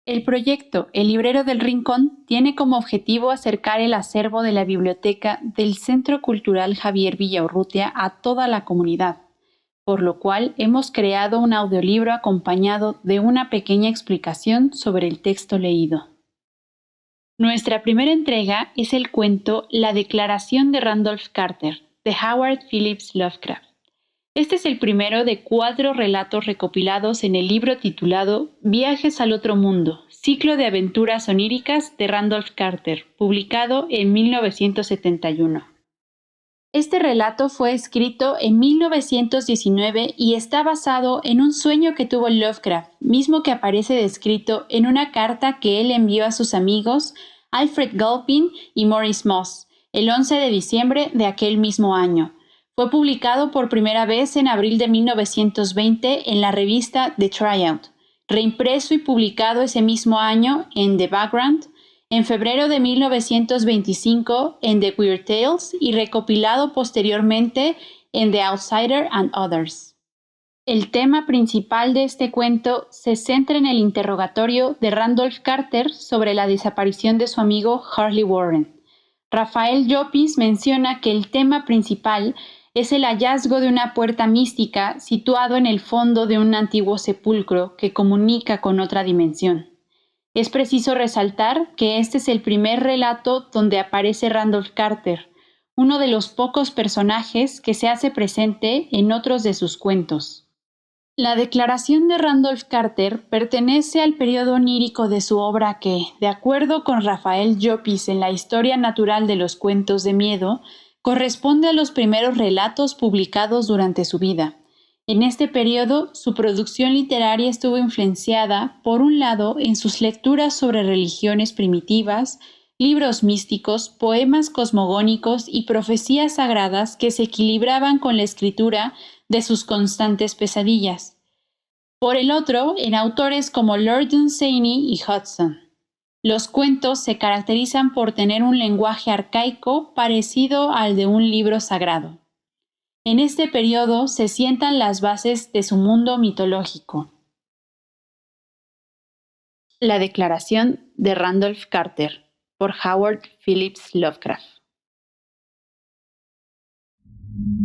El proyecto El Librero del Rincón tiene como objetivo acercar el acervo de la biblioteca del Centro Cultural Javier Villaurrutia a toda la comunidad, por lo cual hemos creado un audiolibro acompañado de una pequeña explicación sobre el texto leído. Nuestra primera entrega es el cuento La Declaración de Randolph Carter, de Howard Phillips Lovecraft. Este es el primero de 4 relatos recopilados en el libro titulado Viajes al Otro Mundo, ciclo de aventuras oníricas de Randolph Carter, publicado en 1971. Este relato fue escrito en 1919 y está basado en un sueño que tuvo Lovecraft, mismo que aparece descrito en una carta que él envió a sus amigos Alfred Galpin y Maurice Moss el 11 de diciembre de aquel mismo año. Fue publicado por primera vez en abril de 1920 en la revista The Tryout, reimpreso y publicado ese mismo año en The Background, en febrero de 1925 en The Weird Tales y recopilado posteriormente en The Outsider and Others. El tema principal de este cuento se centra en el interrogatorio de Randolph Carter sobre la desaparición de su amigo Harley Warren. Rafael Llopis menciona que el tema principal es el hallazgo de una puerta mística situado en el fondo de un antiguo sepulcro que comunica con otra dimensión. Es preciso resaltar que este es el primer relato donde aparece Randolph Carter, uno de los pocos personajes que se hace presente en otros de sus cuentos. La declaración de Randolph Carter pertenece al periodo onírico de su obra que, de acuerdo con Rafael Llopis en la Historia Natural de los Cuentos de Miedo, corresponde a los primeros relatos publicados durante su vida. En este periodo, su producción literaria estuvo influenciada, por un lado, en sus lecturas sobre religiones primitivas, libros místicos, poemas cosmogónicos y profecías sagradas que se equilibraban con la escritura de sus constantes pesadillas. Por el otro, en autores como Lord Dunsany y Hudson. Los cuentos se caracterizan por tener un lenguaje arcaico parecido al de un libro sagrado. En este periodo se sientan las bases de su mundo mitológico. La Declaración de Randolph Carter, por Howard Phillips Lovecraft.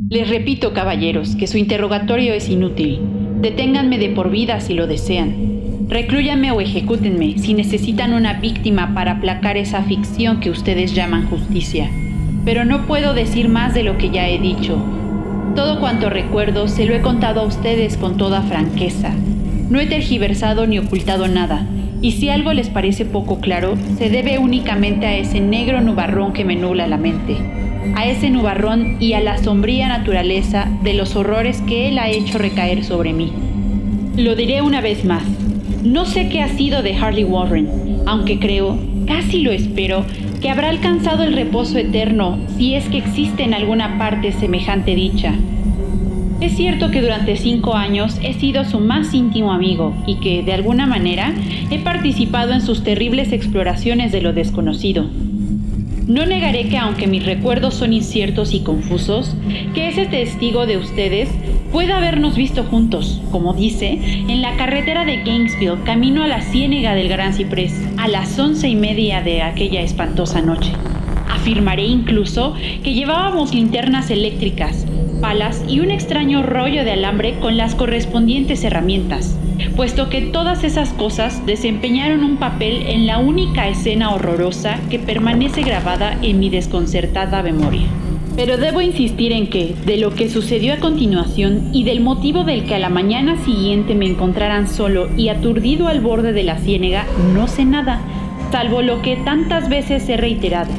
Les repito, caballeros, que su interrogatorio es inútil. Deténganme de por vida si lo desean. Reclúyanme o ejecútenme si necesitan una víctima para aplacar esa ficción que ustedes llaman justicia. Pero no puedo decir más de lo que ya he dicho. Todo cuanto recuerdo se lo he contado a ustedes con toda franqueza. No he tergiversado ni ocultado nada, y si algo les parece poco claro, se debe únicamente a ese negro nubarrón que me nubla la mente. A ese nubarrón y a la sombría naturaleza de los horrores que él ha hecho recaer sobre mí. Lo diré una vez más. No sé qué ha sido de Harley Warren, aunque creo, casi lo espero, que habrá alcanzado el reposo eterno si es que existe en alguna parte semejante dicha. Es cierto que durante 5 años he sido su más íntimo amigo y que, de alguna manera, he participado en sus terribles exploraciones de lo desconocido. No negaré que, aunque mis recuerdos son inciertos y confusos, que ese testigo de ustedes pueda habernos visto juntos, como dice, en la carretera de Gainesville, camino a la ciénega del Gran Ciprés, a las 11:30 de aquella espantosa noche. Afirmaré incluso que llevábamos linternas eléctricas, palas y un extraño rollo de alambre con las correspondientes herramientas, puesto que todas esas cosas desempeñaron un papel en la única escena horrorosa que permanece grabada en mi desconcertada memoria. Pero debo insistir en que, de lo que sucedió a continuación y del motivo del que a la mañana siguiente me encontraran solo y aturdido al borde de la ciénega, no sé nada, salvo lo que tantas veces he reiterado.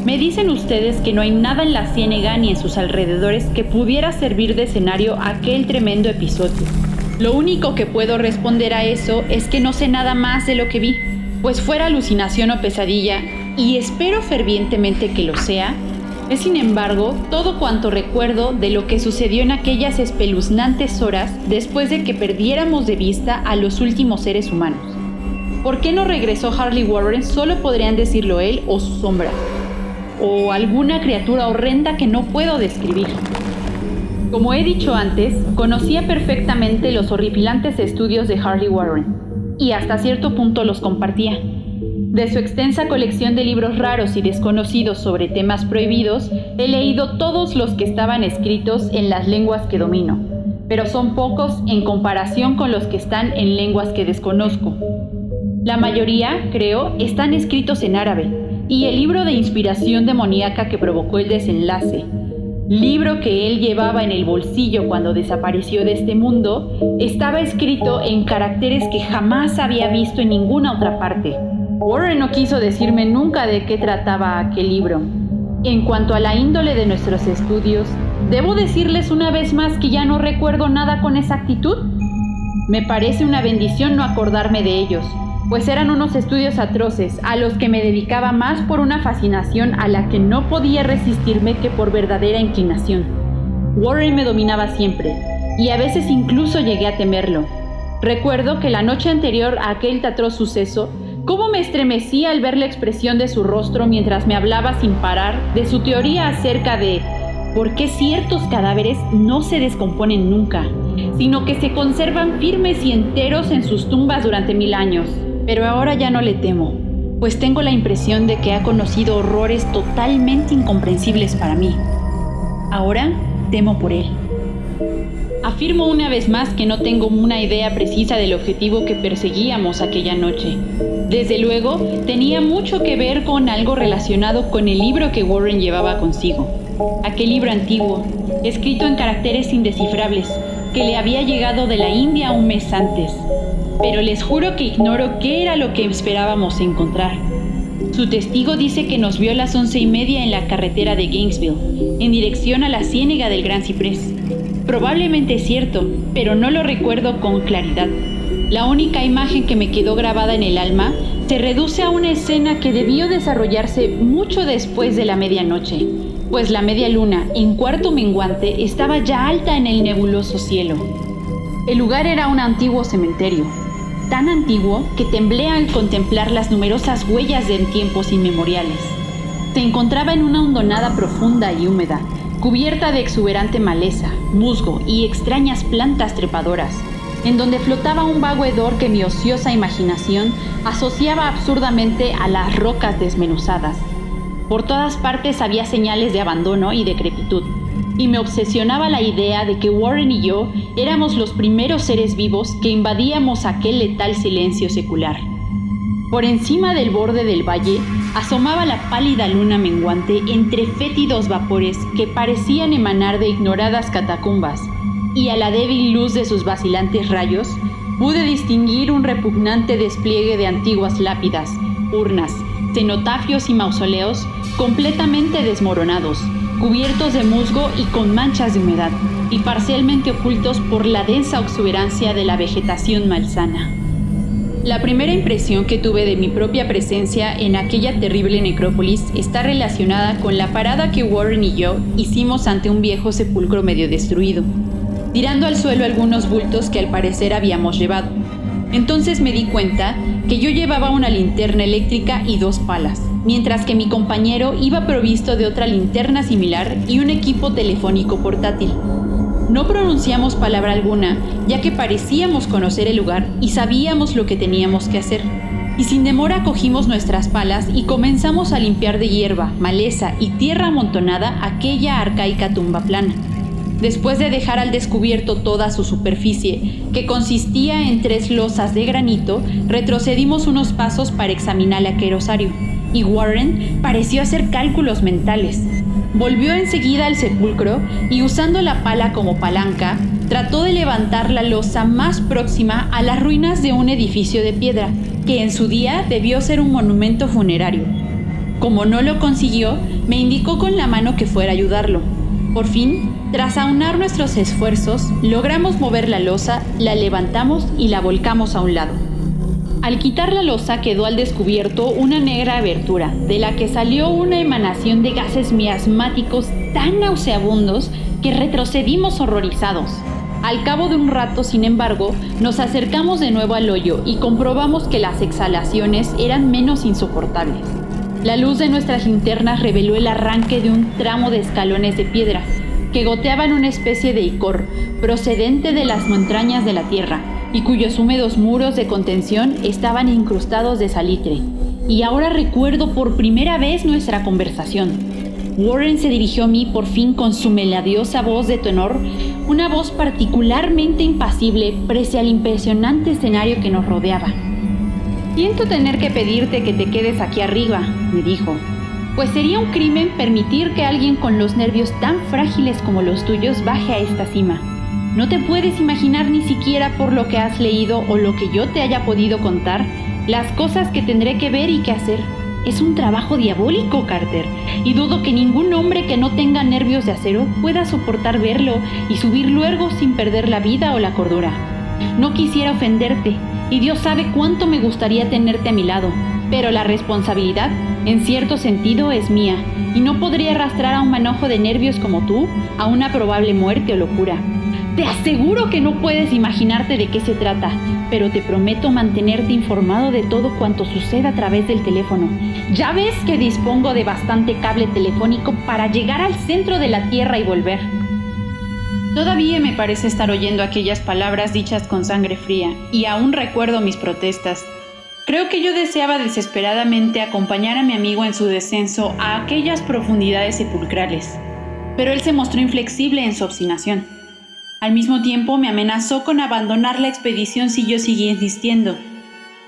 Me dicen ustedes que no hay nada en la ciénega ni en sus alrededores que pudiera servir de escenario a aquel tremendo episodio. Lo único que puedo responder a eso es que no sé nada más de lo que vi, pues fuera alucinación o pesadilla, y espero fervientemente que lo sea, es sin embargo todo cuanto recuerdo de lo que sucedió en aquellas espeluznantes horas después de que perdiéramos de vista a los últimos seres humanos. ¿Por qué no regresó Harley Warren? Solo podrían decirlo él o su sombra, o alguna criatura horrenda que no puedo describir. Como he dicho antes, conocía perfectamente los horripilantes estudios de Harley Warren, y hasta cierto punto los compartía. De su extensa colección de libros raros y desconocidos sobre temas prohibidos, he leído todos los que estaban escritos en las lenguas que domino, pero son pocos en comparación con los que están en lenguas que desconozco. La mayoría, creo, están escritos en árabe, y el libro de inspiración demoníaca que provocó el desenlace, libro que él llevaba en el bolsillo cuando desapareció de este mundo, estaba escrito en caracteres que jamás había visto en ninguna otra parte. Warren no quiso decirme nunca de qué trataba aquel libro. En cuanto a la índole de nuestros estudios, ¿debo decirles una vez más que ya no recuerdo nada con exactitud? Me parece una bendición no acordarme de ellos, pues eran unos estudios atroces a los que me dedicaba más por una fascinación a la que no podía resistirme que por verdadera inclinación. Warren me dominaba siempre, y a veces incluso llegué a temerlo. Recuerdo que la noche anterior a aquel atroz suceso, cómo me estremecí al ver la expresión de su rostro mientras me hablaba sin parar de su teoría acerca de por qué ciertos cadáveres no se descomponen nunca, sino que se conservan firmes y enteros en sus tumbas durante 1000 años. Pero ahora ya no le temo, pues tengo la impresión de que ha conocido horrores totalmente incomprensibles para mí. Ahora temo por él. Afirmo una vez más que no tengo una idea precisa del objetivo que perseguíamos aquella noche. Desde luego, tenía mucho que ver con algo relacionado con el libro que Warren llevaba consigo. Aquel libro antiguo, escrito en caracteres indescifrables, que le había llegado de la India un mes antes. Pero les juro que ignoro qué era lo que esperábamos encontrar. Su testigo dice que nos vio a las 11:30 en la carretera de Gainesville, en dirección a la ciénaga del Gran Ciprés. Probablemente es cierto, pero no lo recuerdo con claridad. La única imagen que me quedó grabada en el alma se reduce a una escena que debió desarrollarse mucho después de la medianoche, pues la media luna, en cuarto menguante, estaba ya alta en el nebuloso cielo. El lugar era un antiguo cementerio, tan antiguo que temblé al contemplar las numerosas huellas de tiempos inmemoriales. Se encontraba en una hondonada profunda y húmeda, cubierta de exuberante maleza, musgo y extrañas plantas trepadoras, en donde flotaba un vago hedor que mi ociosa imaginación asociaba absurdamente a las rocas desmenuzadas. Por todas partes había señales de abandono y decrepitud, y me obsesionaba la idea de que Warren y yo éramos los primeros seres vivos que invadíamos aquel letal silencio secular. Por encima del borde del valle asomaba la pálida luna menguante entre fétidos vapores que parecían emanar de ignoradas catacumbas, y a la débil luz de sus vacilantes rayos pude distinguir un repugnante despliegue de antiguas lápidas, urnas, cenotafios y mausoleos completamente desmoronados, cubiertos de musgo y con manchas de humedad, y parcialmente ocultos por la densa exuberancia de la vegetación malsana. La primera impresión que tuve de mi propia presencia en aquella terrible necrópolis está relacionada con la parada que Warren y yo hicimos ante un viejo sepulcro medio destruido, tirando al suelo algunos bultos que al parecer habíamos llevado. Entonces me di cuenta que yo llevaba una linterna eléctrica y 2 palas, mientras que mi compañero iba provisto de otra linterna similar y un equipo telefónico portátil. No pronunciamos palabra alguna, ya que parecíamos conocer el lugar y sabíamos lo que teníamos que hacer. Y sin demora cogimos nuestras palas y comenzamos a limpiar de hierba, maleza y tierra amontonada aquella arcaica tumba plana. Después de dejar al descubierto toda su superficie, que consistía en 3 losas de granito, retrocedimos unos pasos para examinar aquel osario, y Warren pareció hacer cálculos mentales. Volvió enseguida al sepulcro y, usando la pala como palanca, trató de levantar la losa más próxima a las ruinas de un edificio de piedra, que en su día debió ser un monumento funerario. Como no lo consiguió, me indicó con la mano que fuera a ayudarlo. Por fin, tras aunar nuestros esfuerzos, logramos mover la losa, la levantamos y la volcamos a un lado. Al quitar la losa quedó al descubierto una negra abertura, de la que salió una emanación de gases miasmáticos tan nauseabundos que retrocedimos horrorizados. Al cabo de un rato, sin embargo, nos acercamos de nuevo al hoyo y comprobamos que las exhalaciones eran menos insoportables. La luz de nuestras linternas reveló el arranque de un tramo de escalones de piedra, que goteaban una especie de icor procedente de las entrañas de la tierra y cuyos húmedos muros de contención estaban incrustados de salitre. Y ahora recuerdo por primera vez nuestra conversación. Warren se dirigió a mí por fin con su melodiosa voz de tenor, una voz particularmente impasible pese al impresionante escenario que nos rodeaba. «Siento tener que pedirte que te quedes aquí arriba», me dijo, «pues sería un crimen permitir que alguien con los nervios tan frágiles como los tuyos baje a esta cima. No te puedes imaginar ni siquiera por lo que has leído o lo que yo te haya podido contar, las cosas que tendré que ver y que hacer. Es un trabajo diabólico, Carter, y dudo que ningún hombre que no tenga nervios de acero pueda soportar verlo y subir luego sin perder la vida o la cordura. No quisiera ofenderte, y Dios sabe cuánto me gustaría tenerte a mi lado, pero la responsabilidad, en cierto sentido, es mía, y no podría arrastrar a un manojo de nervios como tú a una probable muerte o locura. Te aseguro que no puedes imaginarte de qué se trata, pero te prometo mantenerte informado de todo cuanto suceda a través del teléfono. Ya ves que dispongo de bastante cable telefónico para llegar al centro de la Tierra y volver». Todavía me parece estar oyendo aquellas palabras dichas con sangre fría, y aún recuerdo mis protestas. Creo que yo deseaba desesperadamente acompañar a mi amigo en su descenso a aquellas profundidades sepulcrales, pero él se mostró inflexible en su obstinación. Al mismo tiempo me amenazó con abandonar la expedición si yo seguía insistiendo.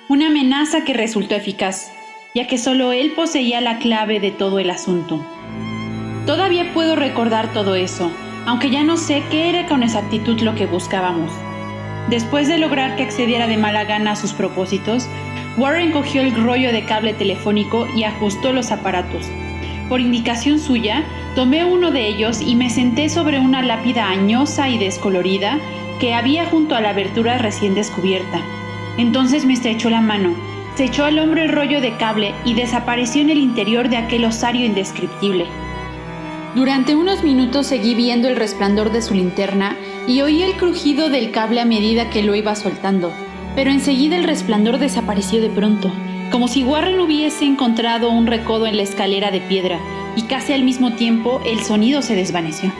Una amenaza que resultó eficaz, ya que solo él poseía la clave de todo el asunto. Todavía puedo recordar todo eso, aunque ya no sé qué era con exactitud lo que buscábamos. Después de lograr que accediera de mala gana a sus propósitos, Warren cogió el rollo de cable telefónico y ajustó los aparatos. Por indicación suya, tomé uno de ellos y me senté sobre una lápida añosa y descolorida que había junto a la abertura recién descubierta. Entonces me estrechó la mano, se echó al hombro el rollo de cable y desapareció en el interior de aquel osario indescriptible. Durante unos minutos seguí viendo el resplandor de su linterna y oí el crujido del cable a medida que lo iba soltando, pero enseguida el resplandor desapareció de pronto, como si Warren hubiese encontrado un recodo en la escalera de piedra, y casi al mismo tiempo el sonido se desvaneció.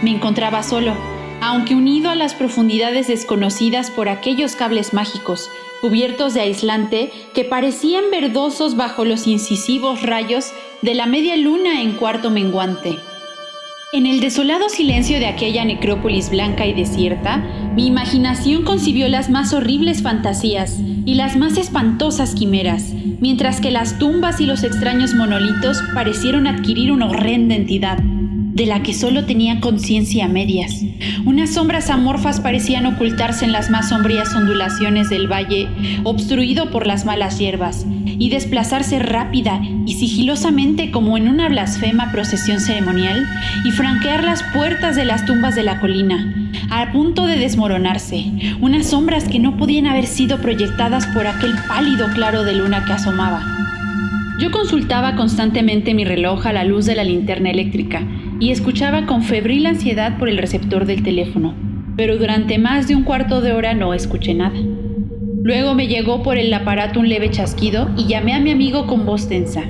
Me encontraba solo, aunque unido a las profundidades desconocidas por aquellos cables mágicos, cubiertos de aislante que parecían verdosos bajo los incisivos rayos de la media luna en cuarto menguante. En el desolado silencio de aquella necrópolis blanca y desierta, mi imaginación concibió las más horribles fantasías y las más espantosas quimeras, mientras que las tumbas y los extraños monolitos parecieron adquirir una horrenda entidad, de la que solo tenía conciencia a medias. Unas sombras amorfas parecían ocultarse en las más sombrías ondulaciones del valle, obstruido por las malas hierbas, y desplazarse rápida y sigilosamente como en una blasfema procesión ceremonial, y franquear las puertas de las tumbas de la colina, a punto de desmoronarse, unas sombras que no podían haber sido proyectadas por aquel pálido claro de luna que asomaba. Yo consultaba constantemente mi reloj a la luz de la linterna eléctrica y escuchaba con febril ansiedad por el receptor del teléfono, pero durante más de un cuarto de hora no escuché nada. Luego me llegó por el aparato un leve chasquido y llamé a mi amigo con voz tensa.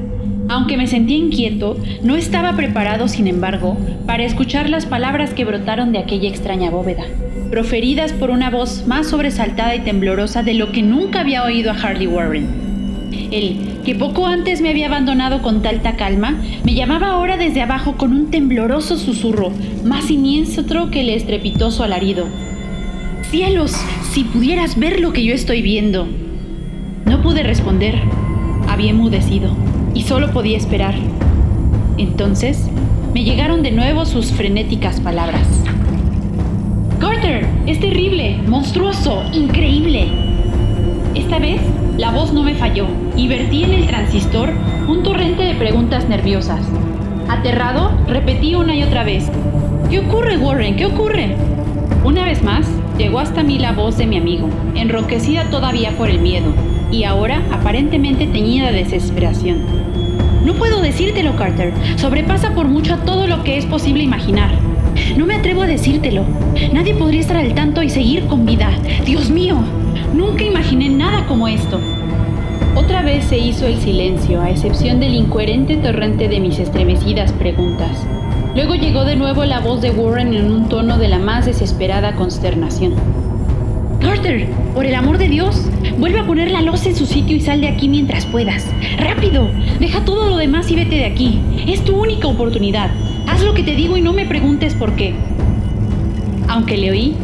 Aunque me sentía inquieto, no estaba preparado, sin embargo, para escuchar las palabras que brotaron de aquella extraña bóveda, proferidas por una voz más sobresaltada y temblorosa de lo que nunca había oído a Harley Warren. Él, que poco antes me había abandonado con tanta calma, me llamaba ahora desde abajo con un tembloroso susurro, más siniestro que el estrepitoso alarido. ¡Cielos! Si pudieras ver lo que yo estoy viendo. No pude responder. Había enmudecido y solo podía esperar. Entonces me llegaron de nuevo sus frenéticas palabras. «Carter, es terrible, monstruoso, increíble». Esta vez la voz no me falló y vertí en el transistor un torrente de preguntas nerviosas. Aterrado, repetí una y otra vez: «¿Qué ocurre, Warren? ¿Qué ocurre?». Una vez más, llegó hasta mí la voz de mi amigo, enronquecida todavía por el miedo, y ahora aparentemente teñida de desesperación. «No puedo decírtelo, Carter. Sobrepasa por mucho a todo lo que es posible imaginar. No me atrevo a decírtelo. Nadie podría estar al tanto y seguir con vida. ¡Dios mío! Nunca imaginé nada como esto». Otra vez se hizo el silencio, a excepción del incoherente torrente de mis estremecidas preguntas. Luego llegó de nuevo la voz de Warren en un tono de la más desesperada consternación. «Carter, por el amor de Dios, vuelve a poner la loza en su sitio y sal de aquí mientras puedas. ¡Rápido! Deja todo lo demás y vete de aquí. Es tu única oportunidad. Haz lo que te digo y no me preguntes por qué». Aunque le oí,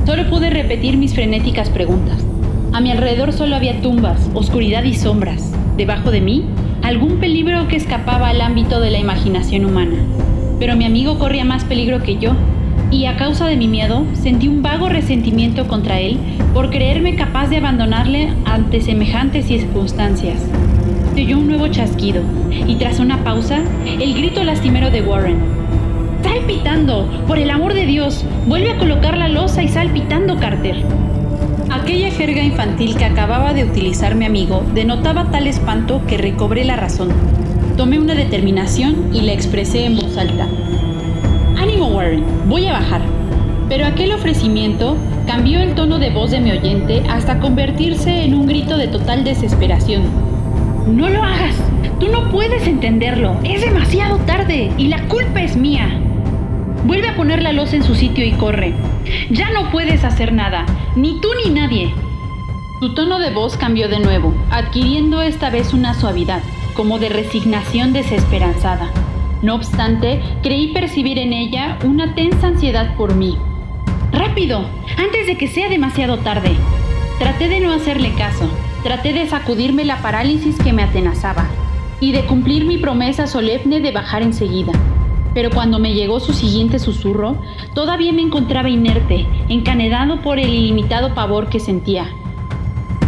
solo pude repetir mis frenéticas preguntas. A mi alrededor solo había tumbas, oscuridad y sombras. Debajo de mí, algún peligro que escapaba al ámbito de la imaginación humana. Pero mi amigo corría más peligro que yo, y a causa de mi miedo, sentí un vago resentimiento contra él por creerme capaz de abandonarle ante semejantes circunstancias. Se oyó un nuevo chasquido, y tras una pausa, el grito lastimero de Warren. «¡Sal pitando! ¡Por el amor de Dios! ¡Vuelve a colocar la loza y sal pitando, Carter!». Aquella jerga infantil que acababa de utilizar mi amigo denotaba tal espanto que recobré la razón. Tomé una determinación y la expresé en voz alta. «Ánimo, Warren, voy a bajar». Pero aquel ofrecimiento cambió el tono de voz de mi oyente hasta convertirse en un grito de total desesperación. «¡No lo hagas! Tú no puedes entenderlo. Es demasiado tarde y la culpa es mía. Vuelve a poner la loza en su sitio y corre. Ya no puedes hacer nada, ni tú ni nadie». Su tono de voz cambió de nuevo, adquiriendo esta vez una suavidad, como de resignación desesperanzada. No obstante, creí percibir en ella una tensa ansiedad por mí. «¡Rápido! ¡Antes de que sea demasiado tarde!». Traté de no hacerle caso. Traté de sacudirme la parálisis que me atenazaba y de cumplir mi promesa solemne de bajar enseguida. Pero cuando me llegó su siguiente susurro, todavía me encontraba inerte, encadenado por el ilimitado pavor que sentía.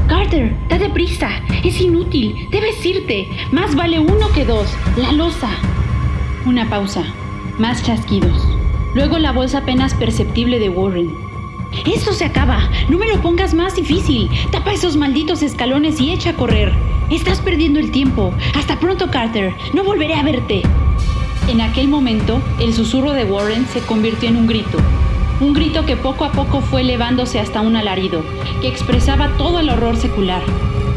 «Carter, date prisa, es inútil, debes irte, más vale uno que dos, la loza». Una pausa, más chasquidos, luego la voz apenas perceptible de Warren. «Esto se acaba, no me lo pongas más difícil, tapa esos malditos escalones y echa a correr. Estás perdiendo el tiempo, hasta pronto, Carter, no volveré a verte». En aquel momento, el susurro de Warren se convirtió en un grito que poco a poco fue elevándose hasta un alarido, que expresaba todo el horror secular.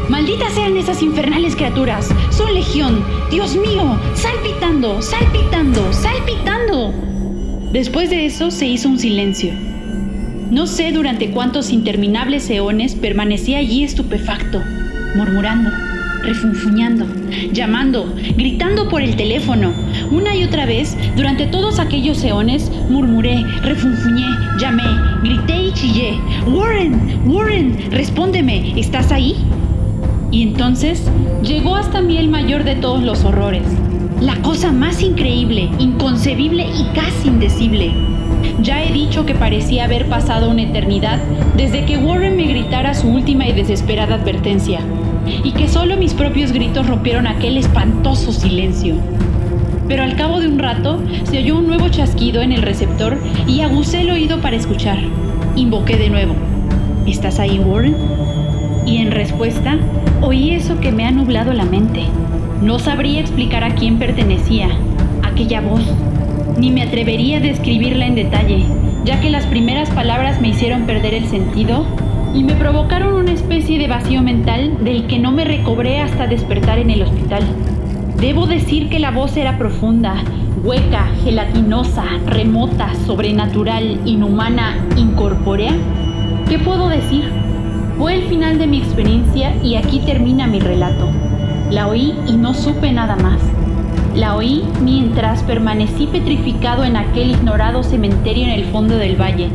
«¡Malditas sean esas infernales criaturas! ¡Son legión! ¡Dios mío! ¡Sal pitando! ¡Sal pitando! ¡Sal pitando!». Después de eso se hizo un silencio. No sé durante cuántos interminables eones permanecí allí estupefacto, murmurando, refunfuñando, llamando, gritando por el teléfono. Una y otra vez, durante todos aquellos eones, murmuré, refunfuñé, llamé, grité y chillé. «¡Warren! ¡Warren! ¡Respóndeme! ¿Estás ahí?». Y entonces llegó hasta mí el mayor de todos los horrores. La cosa más increíble, inconcebible y casi indecible. Ya he dicho que parecía haber pasado una eternidad desde que Warren me gritara su última y desesperada advertencia, y que solo mis propios gritos rompieron aquel espantoso silencio. Pero al cabo de un rato se oyó un nuevo chasquido en el receptor y aguzé el oído para escuchar. Invoqué de nuevo. «¿Estás ahí, Warren?». Y en respuesta, oí eso que me ha nublado la mente. No sabría explicar a quién pertenecía aquella voz, ni me atrevería a describirla en detalle, ya que las primeras palabras me hicieron perder el sentido y me provocaron una especie de vacío mental del que no me recobré hasta despertar en el hospital. Debo decir que la voz era profunda, hueca, gelatinosa, remota, sobrenatural, inhumana, incorpórea. ¿Qué puedo decir? Fue el final de mi experiencia y aquí termina mi relato. La oí y no supe nada más. La oí mientras permanecí petrificado en aquel ignorado cementerio en el fondo del valle,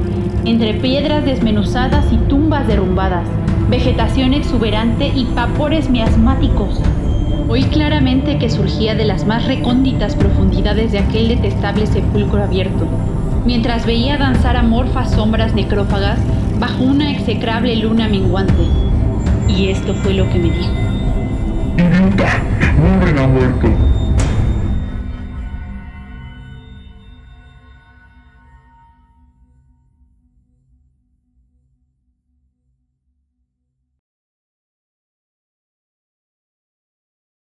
entre piedras desmenuzadas y tumbas derrumbadas, vegetación exuberante y vapores miasmáticos. Oí claramente que surgía de las más recónditas profundidades de aquel detestable sepulcro abierto, mientras veía danzar amorfas sombras necrófagas bajo una execrable luna menguante. Y esto fue lo que me dijo. «Idiota, Warren ha muerto.